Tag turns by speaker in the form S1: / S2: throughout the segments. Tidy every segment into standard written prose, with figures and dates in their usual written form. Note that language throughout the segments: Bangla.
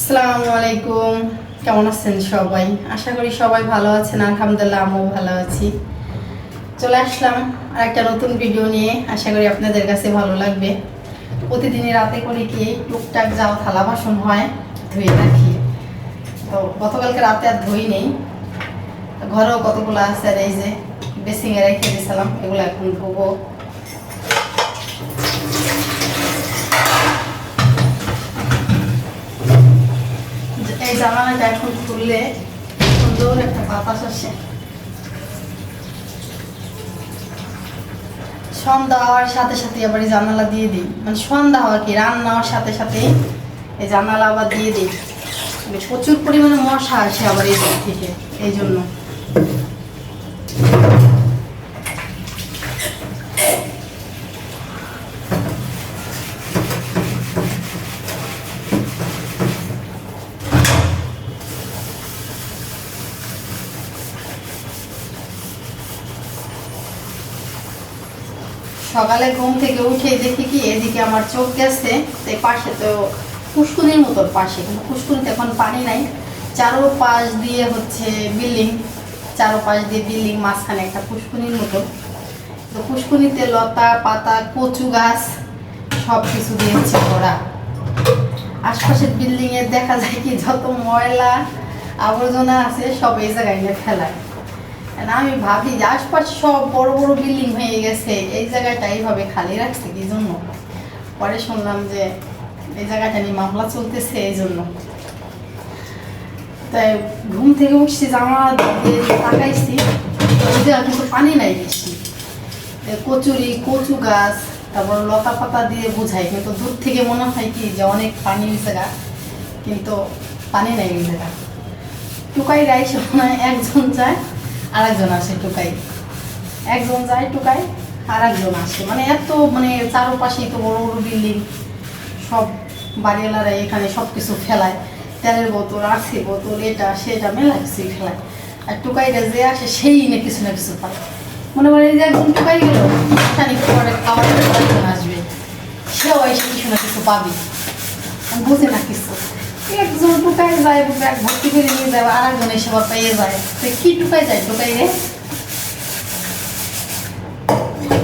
S1: আসসালামু আলাইকুম। কেমন আছেন সবাই? আশা করি সবাই ভালো আছেন। আলহামদুলিল্লাহ আমিও ভালো আছি। চলে আসলাম আর একটা নতুন ভিডিও নিয়ে। আশা করি আপনাদের কাছে ভালো লাগবে। প্রতিদিনই রাতে করে কি টুকটাক যাও থালা বাসন হয় ধুয়ে রাখি। তো গতকালকে রাতে আর ধুই নেই, ঘরেও কতগুলো আছে আর এই যে বেসিংয়ে রেখে দিয়েছিলাম, এগুলো এখন ধোবো। এই জানালাটা এখন খুললে সুন্দর একটা বাতাস আসে। সন্ধ্যা হওয়ার সাথে সাথে আবার এই জানালা দিয়ে দিই, মানে সন্ধ্যা হওয়ার কি রান্না হওয়ার সাথে সাথে এই জানালা আবার দিয়ে দিই। প্রচুর পরিমাণে মশা আসে আবার এই দিক থেকে, এই জন্য। সকালে ঘুম থেকে উঠে দেখি কি এদিকে আমার চোখ গেছে, এই পাশে তো পুষ্কুনির মতো পাশে, কিন্তু পুষ্কুনিতে এখন পানি নাই। চারোপাশ দিয়ে হচ্ছে বিল্ডিং, চারোপাশ দিয়ে বিল্ডিং, মাঝখানে একটা পুষ্কুনির মতো। তো পুষ্কুনিতে লতা পাতা কচু গাছ সব কিছু দিয়ে হচ্ছে ভরা। আশপাশের বিল্ডিং এর দেখা যায় কি যত ময়লা আবর্জনা আছে সব এই জায়গায় নিয়ে ফেলায়। আমি ভাবি যে আশপাশ সব বড় বড় বিল্ডিং হয়ে গেছে, এই জায়গাটা এইভাবে খালি রাখছে কি জন্য। পরে শুনলাম যে এই জায়গাটা নিয়ে মামলা চলতেছে, এই জন্য। তাই ঘুম থেকে উঠছি, জামা দিয়ে তাকাইছি, ওই জায়গা কিন্তু পানি নাই বেশি। কচুরি কচু গাছ তারপর লতা পাতা দিয়ে বোঝাই, কিন্তু দূর থেকে মনে হয় কি যে অনেক পানি ওই জায়গা, কিন্তু পানি নাই ওই জায়গা। টুকাই রাইস মনে একজন যায় আর একজন আসে টুকাই, একজন যায় টুকাই আর একজন আসে, মানে এত মানে চারোপাশেই তো বড় বড় বিল্ডিং, সব বাড়িওয়ালারা এখানে সব কিছু ফেলায়, তেলের বোতল আরসি বোতল এটা সেটা মেলা কিছুই ফেলায়। আর টুকাইটা যে আসে সেই না কিছু পায়। মনে করে যে একজন টুকাই গেল, খানিক পরে খাবার একজন আসবে, সেও এসে কিছু না কিছু পাবি, বুঝে না কিছু। একজন টুকাই যায় ব্যাগ ভর্তি করে নিয়ে যাবে, আর একজন এসে আবার পাইয়ে যায়। তো কি টুকাই যায় টুকাই রে?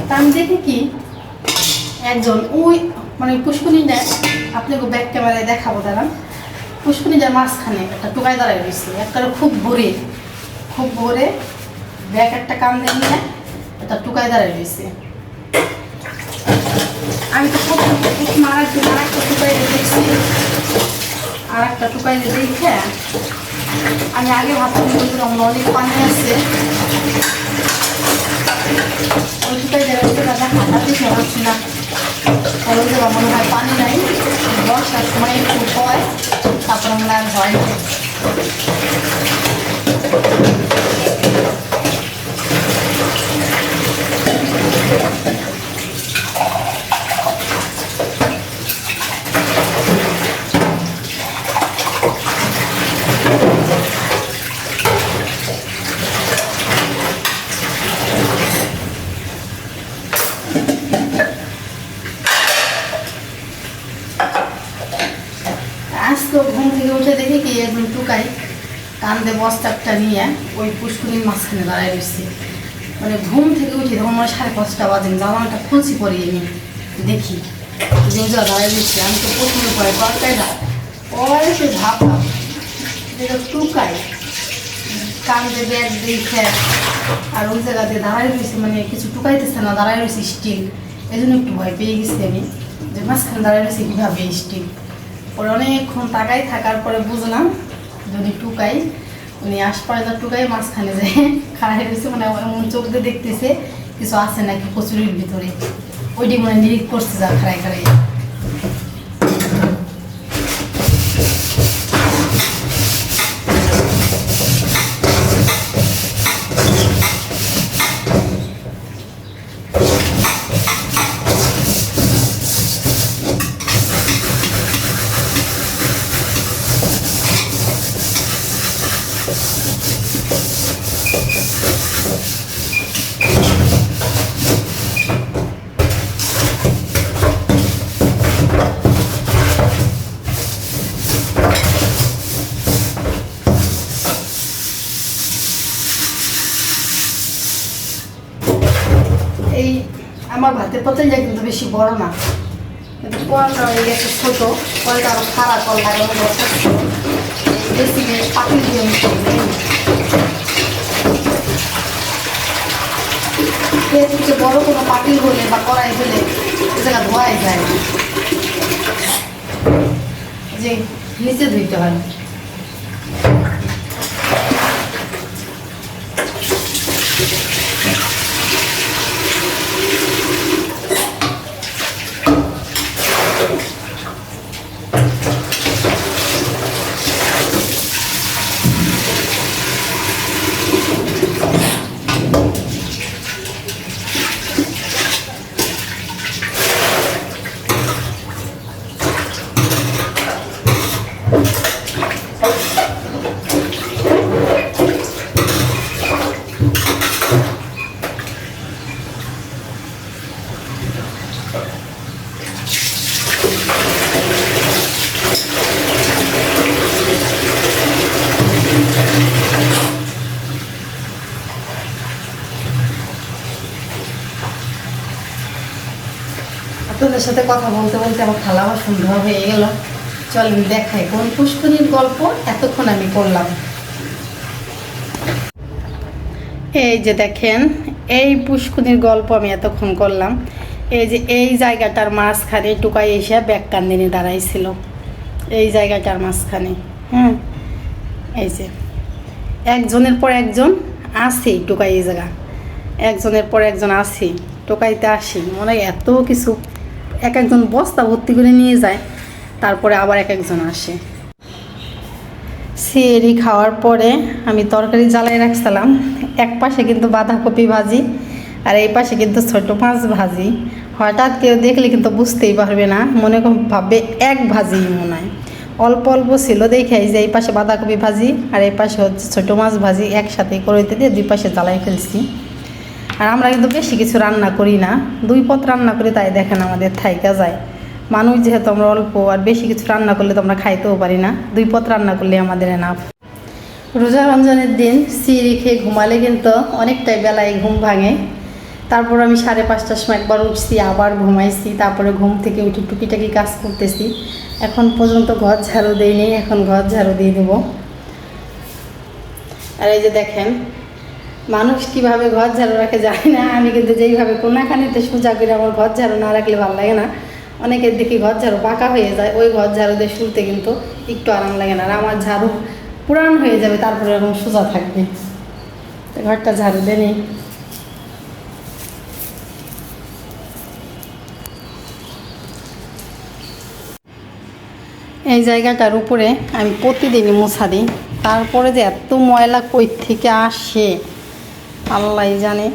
S1: তা আমি দেখি কি একজন ওই মানে পুষ্কুনিটা, আপনাকে ব্যাক ক্যামেরায় দেখাবো দাঁড়ান। পুষ্কুনিটার মাঝখানে একটা টুকাই দাঁড়ায় রয়েছে, একটা খুব ভোরে ব্যাগ একটা কান্দে নিয়ে একটা টুকাই দাঁড়ায় রয়েছে। আমি তো আর একটা টুকাই দেখছি, আর একটা টুকাই দেখে আমি আগে ভাবতাম অনেক পানি আছে, ওই টুকাই দেখা দেখে পাচ্ছি না। ওই জায়গা মনে হয় পানি নাই, বর্ষার সময় একটু হয়, তারপর মনে আর হয় না। আজকে ঘুম থেকে উঠে দেখি কি একজন টুকাই কান্দে বস্তাটা নিয়ে ওই পুষ্কুনির মাঝখানে দাঁড়ায় রয়েছে। মানে ঘুম থেকে উঠে তখন মানে 5:30 বাজে, জামাটা খুলছি পরে আমি দেখি যে দাঁড়ায় রয়েছে। আমি তো প্রথমে পরে তরকাই না পরে সে ভাবলাম যেটা টুকাই কান্দে ব্যাগ দেখে আর ওই জায়গাতে দাঁড়ায় রয়েছে, মানে কিছু টুকাইতেছে না, দাঁড়ায় রয়েছে স্টিল। এই জন্য একটু ভয় পেয়ে গেছি আমি যে মাঝখানে দাঁড়ায় রয়েছে কীভাবে স্টিল। পরে অনেকক্ষণ তাকাই থাকার পরে বুঝলাম যদি টুকাই, উনি আশপাশে টুকাই মাঝখানে যে খাড়াই রয়েছে, মানে এমন চোখ দিয়ে দেখতেছে কিছু আছে নাকি কচুরির ভিতরে, ওইটি মানে নিরিখ করছে যা খাড়াই খাড়াই। আমার ভাতের পাতিলটা কিন্তু বেশি বড় না, কিন্তু কলটা হয়ে গেছে ছোটো, কলটা আরও খারাপ, কল লাগানো দরকার ছিল। বেশি পাতিল দিয়ে আমি করি, এর থেকে বড় কোনো পাতিল হলে বা কড়াই হলে এ জায়গা ধোয়াই যায় না, যে নিচে ধুইতে হয়। আপনাদের সাথে কথা বলতে বলতে আমার থালা বাসন ধোয়া হয়ে গেল। চলেন দেখাই কোন পুষ্করিণীর গল্প এতক্ষণ আমি করলাম। এই যে দেখেন, এই পুষ্করিণীর গল্প আমি এতক্ষণ করলাম। এই যে এই জায়গাটার মাঝখানে টুকাই এসে ব্যাগকান্দিনী দাঁড়াইছিল, এই জায়গাটার মাঝখানে। হ্যাঁ, এই যে একজনের পর একজন আসি টুকাই, এই জায়গা একজনের পর একজন আসি টোকাইতে আসি, মনে হয় এত কিছু এক একজন বস্তা ভর্তি করে নিয়ে যায়, তারপরে আবার এক একজন আসে। সেরি খাওয়ার পরে আমি তরকারি জ্বালাই রাখছিলাম, এক পাশে কিন্তু বাঁধাকপি ভাজি আর এই পাশে কিন্তু ছোটো মাছ ভাজি। হঠাৎ কেউ দেখলে কিন্তু বুঝতেই পারবে না, মনে ভাববে এক ভাজি মনে হয়, অল্প অল্প ছিল দেখে যে এই পাশে বাঁধাকপি ভাজি আর এই পাশে হচ্ছে ছোটো মাছ ভাজি একসাথে করে দিয়ে দুই পাশে জ্বালাই ফেলছি। আর আমরা কিন্তু বেশি কিছু রান্না করি না, দুই পদ রান্না করি, তাই দেখেন আমাদের থাইকা যায়। মানুষ যেহেতু আমরা অল্প, আর বেশি কিছু রান্না করলে তো আমরা খাইতেও পারি না, দুই পদ রান্না করলে আমাদের এনাফ। রোজা রমজানের দিন সিঁড়ি খেয়ে ঘুমালে কিন্তু অনেকটাই বেলায় ঘুম ভাঙে। তারপর আমি 5:30টার সময় একবার উঠছি, আবার ঘুমাইছি, তারপরে ঘুম থেকে উঠে টুকিটাকি কাজ করতেছি। এখন পর্যন্ত ঘর ঝাড়ু দিইনি, এখন ঘর ঝাড়ু দিয়ে দেবো। আর এই যে দেখেন মানুষ কিভাবে ঘর ঝাড়ু রাখে জানি না, আমি কিন্তু যেইভাবে কোনাখানিতে সোজা করে আমার ঘর ঝাড়ু না রাখলে ভালো লাগে না। অনেকের দেখি ঘর ঝাড়ু বাঁকা হয়ে যায়, ওই ঘর ঝাড়ু দিয়ে শুরুতে কিন্তু একটু আরাম লাগে না। আর আমার ঝাড়ু পুরান হয়ে যাবে, তারপরে এরকম সোজা থাকবে। ঘরটা ঝাড়ু দিয়ে নিই। এই জায়গাটার উপরে আমি প্রতিদিনই মোছা দিই, তারপরে যে এত ময়লা কই থেকে আসে আল্লাহ জানে।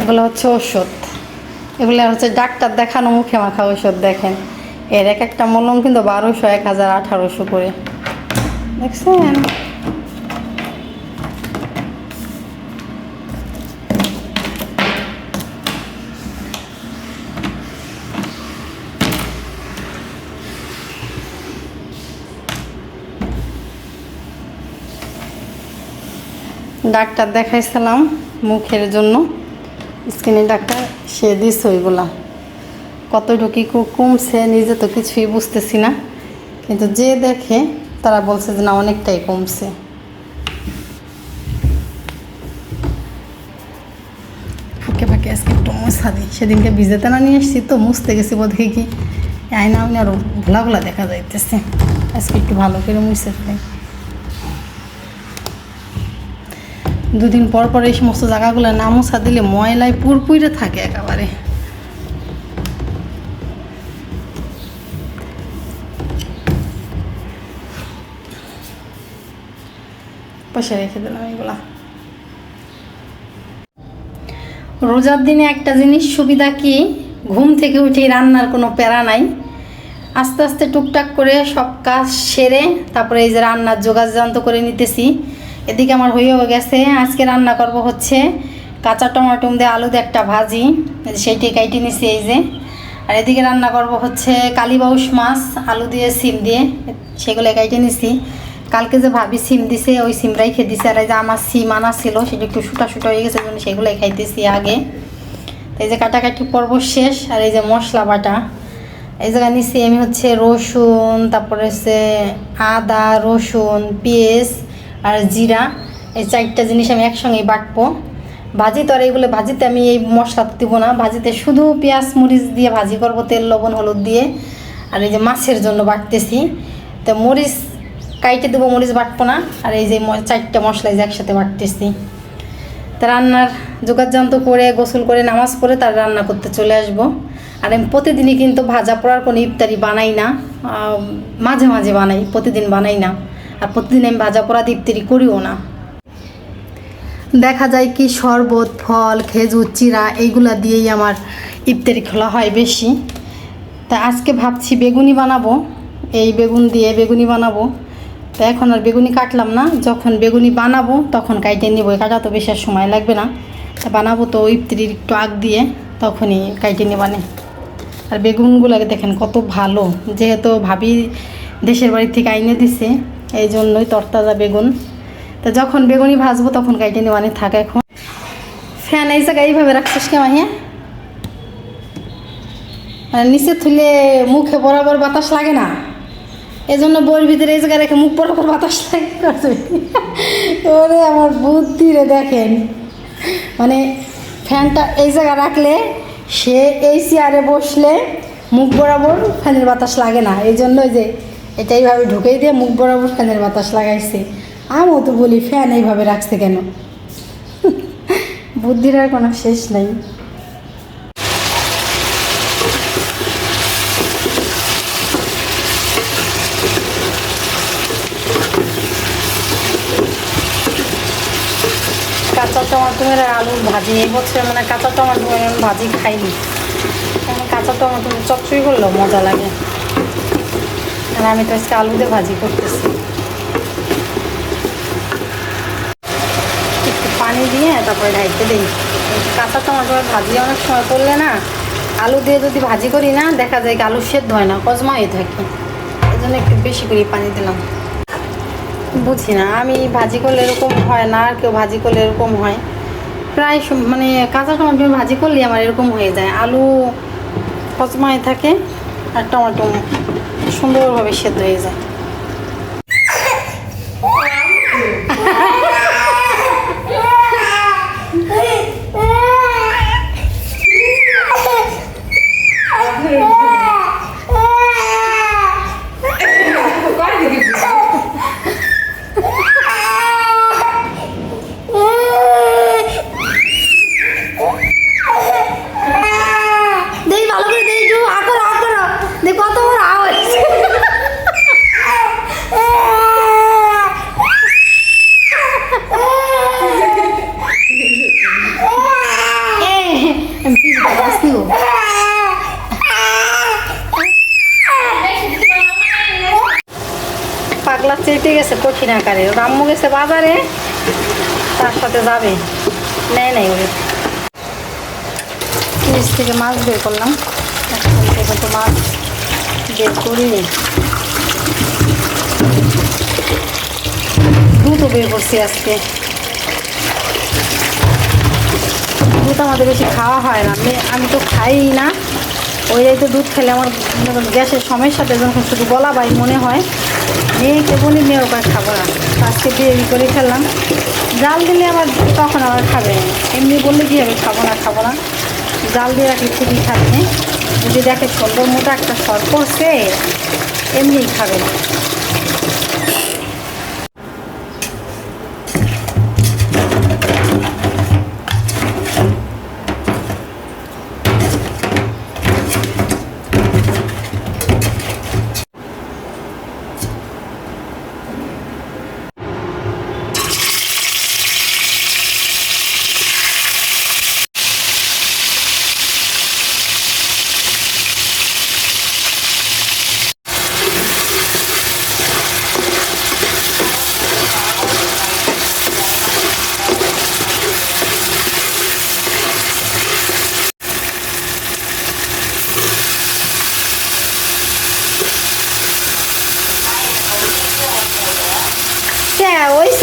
S1: এগুলো হচ্ছে ওষুধ, এগুলো হচ্ছে ডাক্তার দেখানো মুখে মাখা ওষুধ। দেখেন এর এক একটা মলম কিন্তু 1200, 1000, 1800 করে, দেখছেন? ডাক্তার দেখাইছিলাম মুখের জন্য, স্কিনের ডাক্তার, সে দিচ্ছে ওইগুলা। কতটুকু কমছে নিজে তো কিছুই বুঝতেছি না, কিন্তু যে দেখে তারা বলছে যে না অনেকটাই কমছে। ফাঁকে ফাঁকে আজকে একটু মুছা দিই, সেদিনকে ভিজেতে না নিয়ে এসছি তো মুছতে গেছি, বোধ কি আয়না আমি আরও ভোলা ভোলা দেখা যাইতেছে। আজকে একটু ভালো করে মুছে ফেলাই। দুদিন পর পর এই সমস্ত জায়গাগুলো না মোছা দিলে ময়লায় পুরপুরে থাকে একেবারে। পাশে রেখে দিলাম এগুলা। রোজার দিনে একটা জিনিস সুবিধা কি, ঘুম থেকে উঠে রান্নার কোনো প্যারা নাই। আস্তে আস্তে টুকটাক করে সব কাজ সেরে তারপরে এই যে রান্নার যোগাযন্ত্র করে নিতেছি। এদিকে আমার হয়েও গেছে, আজকে রান্না করব হচ্ছে কাঁচা টমাটো দিয়ে আলু দিয়ে একটা ভাজি, সেইটি কাইটে নিছি এই যে। আর এদিকে রান্না করব হচ্ছে কালীবাউস মাছ আলু দিয়ে সিম দিয়ে, সেগুলো কাইটে নিছি। কালকে যে ভাবি সিম দিছে ওই সিম রাইখে দিছে, আর এই যে আমার সিম আনা ছিল সেটা একটু শুটা শুটা হয়ে গেছে, জন্য সেগুলোই খাইতেছি আগে। এই যে কাটাকাটি পর্ব শেষ। আর এই যে মশলা বাটা, এই জায়গায় নিচ্ছি আমি হচ্ছে রসুন, তারপরে হচ্ছে আদা, রসুন, পেঁয়াজ আর জিরা, এই 4টা জিনিস আমি একসঙ্গেই বাটবো। ভাজি তো আর এইগুলো ভাজিতে আমি এই মশলা দিব না, ভাজিতে শুধু পেঁয়াজ মরিচ দিয়ে ভাজি করবো, তেল লবণ হলুদ দিয়ে। আর এই যে মাছের জন্য বাটতেছি, তো মরিচ কাইটে দেবো, মরিচ বাটবো না। আর এই যে 4টা মশলা এই যে একসাথে বাটতেছি। তা রান্নার যোগাযন্ত্র করে গোসল করে নামাজ পড়ে তার রান্না করতে চলে আসব। আর আমি প্রতিদিনই কিন্তু ভাজা পোড়ার কোনো ইফতারি বানাই না, মাঝে মাঝে বানাই, প্রতিদিন বানাই না। আর প্রতিদিন আমি ভাজা পোড়া ইফতারি করিও না। দেখা যায় কি শরবত, ফল, খেজুর, চিরা এইগুলা দিয়েই আমার ইফতারি খোলা হয় বেশি। তা আজকে ভাবছি বেগুনি বানাবো, এই বেগুন দিয়ে বেগুনি বানাবো। তো এখন আর বেগুনি কাটলাম না, যখন বেগুনি বানাবো তখন কাইটে নিব, কাটা তো বেশি সময় লাগবে না। তা বানাবো তো ইফতারির একটু আগ দিয়ে, তখনই কাইটে নেবানে। আর বেগুনগুলোকে দেখেন কত ভালো, যেহেতু ভাবি দেশের বাড়ি থেকে আইনে দিছে এই জন্যই তরতাজা বেগুন। তো যখন বেগুনি ভাজবো তখন কাইটে নেবানে থাকে। এখন ফ্যান এই জায়গায় এইভাবে রাখছিস কেমন? হ্যাঁ, মানে নিচে থুলে মুখে বরাবর বাতাস লাগে না, এজন্য বইয়ের ভিতরে এই জায়গায় রেখে মুখ বরাবর বাতাস লাগে। ওরে আমার বুদ্ধি রে, দেখেন মানে ফ্যানটা এই জায়গায় রাখলে সে এই চেয়ারে বসলে মুখ বরাবর ফ্যানের বাতাস লাগে না, এই জন্যই যে এটা এইভাবে ঢুকেই দিয়ে মুখ বরাবর ফ্যানের বাতাস লাগাইছে। আমিও তো বলি ফ্যান এইভাবে রাখছে কেন, বুদ্ধির আর কোনো শেষ নেই। কাঁচা টমাটোর আর আলুর ভাজি, এই বছর মানে কাঁচা টমাটো ভাজি খাইনি, কাঁচা টমাটো চচ্চড়ি করলেও মজা লাগে। আর আমি তো আজকে আলু দিয়ে ভাজি করতেছি। একটু পানি দিয়ে তারপরে ঢাইতে দিই। কাঁচা টমাটোর ভাজি অনেক সময় করলে না, আলু দিয়ে যদি ভাজি করি না, দেখা যায় কি আলু সেদ্ধ হয় না, কজমা হয়ে থাকে, এই জন্য একটু বেশি করে পানি দিলাম। বুঝি না, আমি ভাজি করলে এরকম হয় না, আর কেউ ভাজি করলে এরকম হয়। প্রায় মানে কাঁচা টমাটো ভাজি করলে আমার এরকম হয়ে যায়, আলু কচমায় থাকে আর টমেটো সুন্দরভাবে সেদ্ধ হয়ে যায়। পাগলা চেটে গেছে কঠিন আকারে, রাম্মু গেছে বাজারে, তার সাথে যাবে, নেয় নাই ওরে। ফ্রিজ থেকে মাছ বের করলাম, এখন তো মাছ বের করিনি, দুধও বের করছি আজকে। দুধ আমাদের বেশি খাওয়া হয় না, আমি তো খাই না, ওই তো দুধ খেলে আমার গ্যাসের সমস্যাতে যখন শুধু গলা বাই মনে হয়, মেয়েকে বলি মেয়েও কাজ খাবো না, আজকে বিয়ে করে ফেললাম। জাল দিলে আবার তখন আবার খাবে, এমনি বললে কী হবে খাবো না, জাল দিয়ে রাখলে ঠিকই খাবে, যদি দেখে সুন্দর মোটা একটা সর পড়ছে এমনিই খাবে না।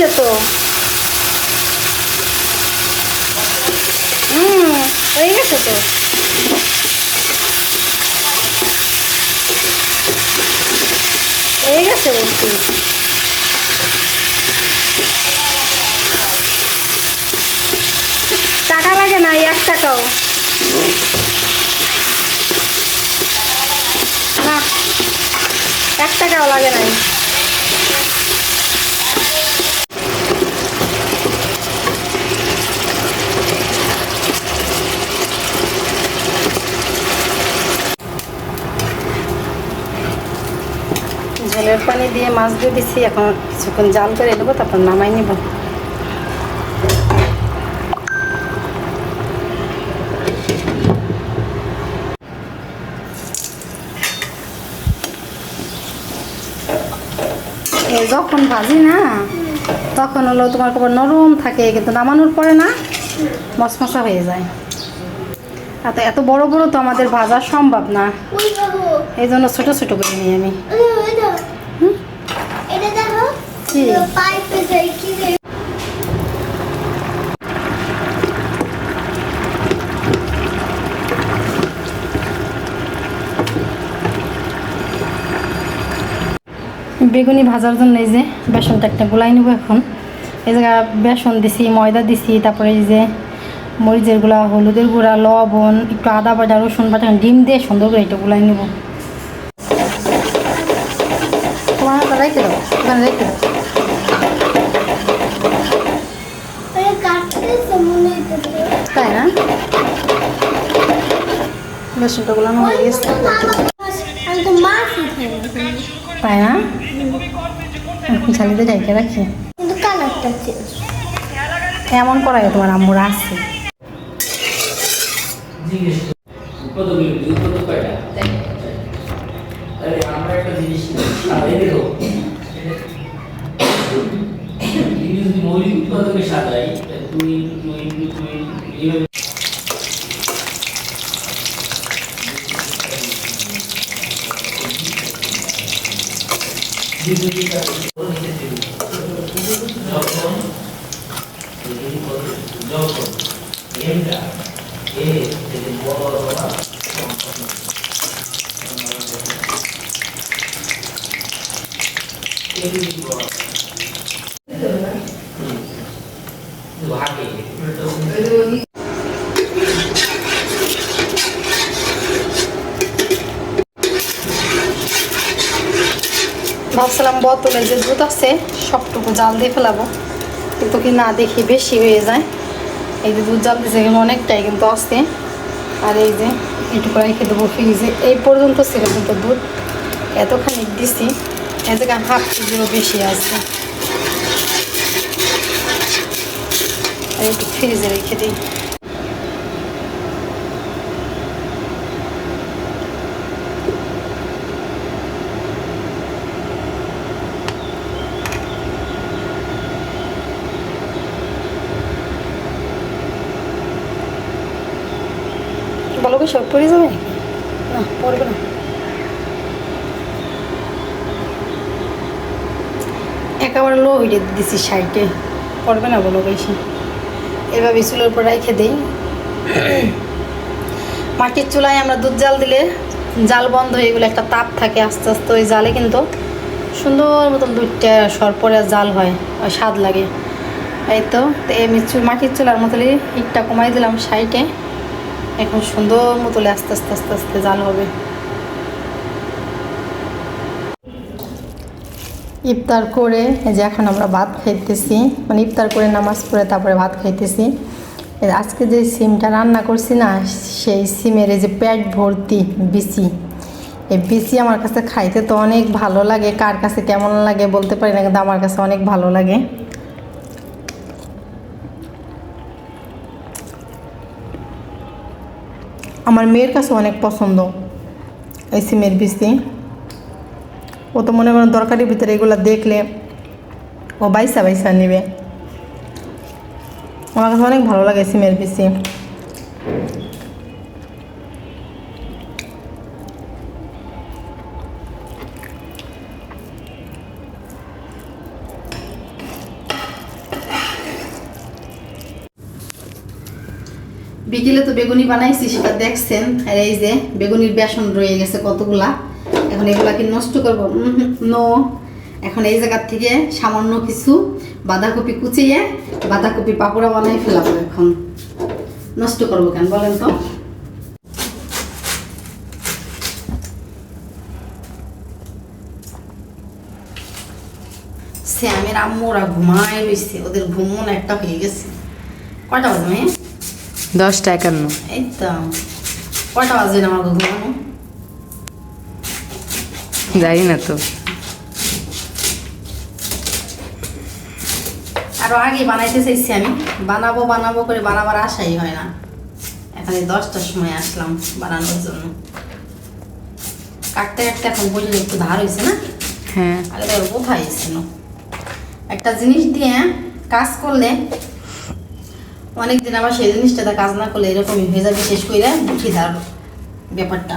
S1: হয়েছে তো। হয়ে গেছে তো। হয়ে গেছে বলছি। টাকা লাগে না, 1 টাকাও না, 1 টাকাও লাগে নাই। ঝোলের পানি দিয়ে মাছ দিয়ে দিচ্ছি, এখন কিছুক্ষণ জাল করে নেবো, তারপর নামাই নেব। যখন ভাজি না তখন হলো তোমার খবর নরম থাকে, কিন্তু নামানোর পরে না মশমশা হয়ে যায়। আর এত বড় বড় তো আমাদের ভাজা সম্ভব না, এই জন্য ছোট ছোট করে নিই আমি। বেগুনি ভাজার জন্য এই যে বেসনটা একটা গোলাই নেবো এখন। এই জায়গা বেসন দিছি, ময়দা দিছি, তারপরে এই যে মরিচের গুঁড়া, হলুদের গুঁড়া, লবণ, একটু আদা বাটা, রসুন বাটা, ডিম দিয়ে সুন্দর করে এটা গোলাই নেব। তোমার রেখে দাও, ওখানে রেখে দাও। তাই না, বেসনটা গোলানো হয়ে গেছে। তাই না, ঝালিতে ঢেকে রাখি। এমন করাই তোমার আম্মুরা আছে। ভাবছিলাম বোতলে যে দুধ আছে সবটুকু জাল দিয়ে ফেলাবো, কিন্তু কি না দেখি বেশি হয়ে যায়। এই যে দুধ জাল দিয়েছে এখানে অনেকটাই কিন্তু আছে। আর এই যে একটু রেখে দেবো ফ্রিজে। এই পর্যন্ত ছিল কিন্তু দুধ, এতখানি দিছি, এ জায়গায় হাফ কেজিরও বেশি আছে। আর একটু ফ্রিজে রেখে দিই। বলো কি সব পড়ে যাবে? না পড়বে না, একেবারে লো হইলে দিছি সাইডে, পড়বে না বলো বেশি। এভাবে চুলের উপর রেখে দিই। মাটির চুলায় আমরা দুধ জাল দিলে জাল বন্ধ হয়ে গেলে একটা তাপ থাকে, আস্তে আস্তে ওই জালে কিন্তু সুন্দর মতন দুধটা সরপরে জাল হয়, স্বাদ লাগে। এই তো আমি মাটির চুলার মতনই হিটটা কমাই দিলাম সাইডে, এখন সুন্দর মতলে আস্তে আস্তে আস্তে আস্তে জাল হবে। ইফতার করে এই যে এখন আমরা ভাত খাইতেছি, মানে ইফতার করে নামাজ পড়ে তারপরে ভাত খাইতেছি। আজকে যে সিমটা রান্না করছি না, সেই সিমের এই যে পেট ভর্তি বিচি, এই বিচি আমার কাছে খাইতে তো অনেক ভালো লাগে। কার কাছে কেমন লাগে বলতে পারি না, কিন্তু আমার কাছে অনেক ভালো লাগে। আমার মেয়ের কাছে অনেক পছন্দ এই সিমের বিচি। ও তো মনে করেন তরকারির ভিতরে এগুলো দেখলে ও বাইসা বাইসা নেবে। আমার কাছে অনেক ভালো লাগে সিমের বিচি। বিকেলে তো বেগুনি বানাইছি, সেটা দেখছেন। আর এই যে বেগুনির বেসন রয়ে গেছে কতগুলা, এখন এগুলা কি নষ্ট করবো? নো। এখন এই জায়গার থেকে সামান্য কিছু বাঁধাকপি কুচিয়ে বাঁধাকপি পাকোড়া বানাই ফেলাবো। এখন নষ্ট করবো কেন বলেন তো? শ্যামের আম্মুরা ঘুমায় রয়েছে, ওদের ঘুমন একটা হয়ে গেছে। কয়টা বাজে মেয়ে?
S2: 10:51।
S1: এই তো কয়টা বাজে না আমার ঘুমানো?
S2: জানি না তো।
S1: আরো আগে বানাইতে চাইছি আমি, বানাবো বানাবো করে বানাবার আশাই হয় না। এখানে 10টার সময় আসলাম বানানোর জন্য। কাটতে কাটতে এখন পর্যন্ত একটু ধার হয়েছে না?
S2: হ্যাঁ,
S1: আগে তো কোথায় ছিল। একটা জিনিস দিয়ে কাজ করলে অনেকদিন আবার সেই জিনিসটাতে কাজ না করলে এরকমই হয়ে যাবে, শেষ করে বুঝি ধার ব্যাপারটা।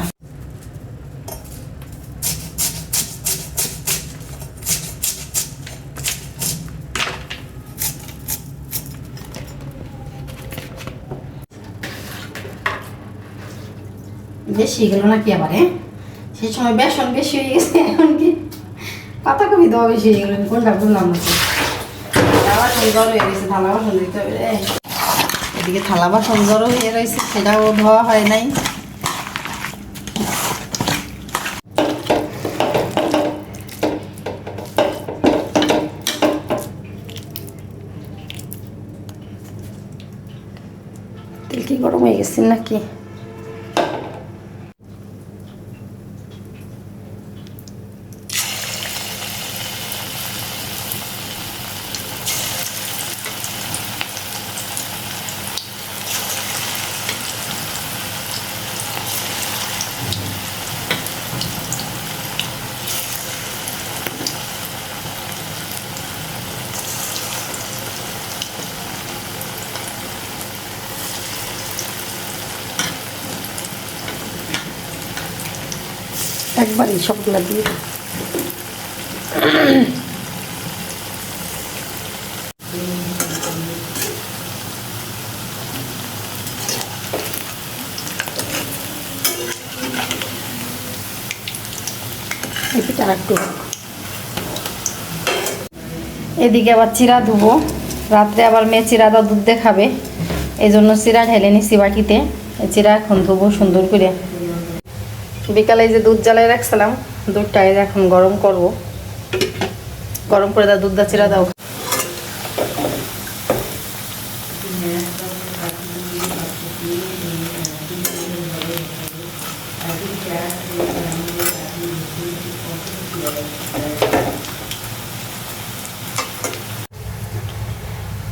S1: বেশি গেল নাকি আবার? সেই সময় বেসন বেশি হয়ে গেছে, এখন কি পাতাকপি দেওয়া বেশি হয়ে গেল? কোনটা বললাম না। থালা বাসন জড়ো হয়ে গেছে, থালা বাসন দিতে হবে রে। এদিকে থালা বাসন জড়ো হয়ে রয়েছে, সেটাও ধোয়া হয় নাই। তেল কি গরম হয়ে গেছে নাকি? একবারই সবগুলা দিয়ে দিই। এদিকে আবার চিরা ধুবো, রাত্রে আবার মেয়ে চিরা দা দুধ দিয়ে খাবে, এই জন্য চিরা ঢেলে নিচ্ছি বাটিতে। এই চিরা এখন ধুবো সুন্দর করে। বিকালে যে দুধ জ্বালাই রাখছিলাম, দুধটা এখন গরম করব, গরম করে দুধ দা চিরা দাও।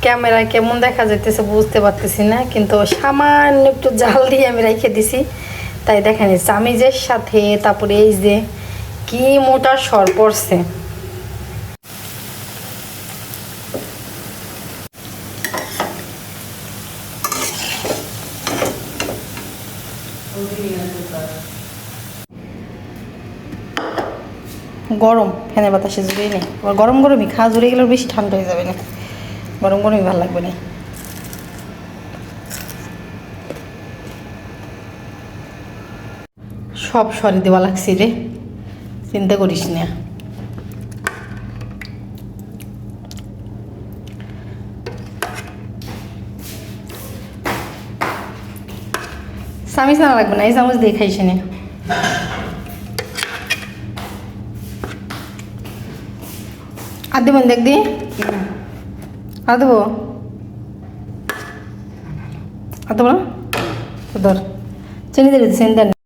S1: ক্যামেরায় কেমন দেখা যাইতেছে বুঝতে পারতেছি না, কিন্তু সামান্য একটু জাল দিয়ে আমি রেখে দিছি, তাই দেখেন চামিজের সাথে। তারপরে এই যে কি মোটা সর পড়ছে। গরম ফ্যানের বাতাসে জুড়েই নেই, গরম গরমই খাওয়া জুড়ে গেলে বেশি ঠান্ডা হয়ে যাবে না, গরম গরমই ভালো লাগবে না। সব সরি দেওয়া লাগছে রে, চিন্তা করিস না। চামিচ না লাগবে না, এই চামচ দিয়ে খাইছে না। আর দেবেন দেখ দিয়ে আর দেবো, আর দেবো না ধর চিনি দিয়ে চিনি দেন।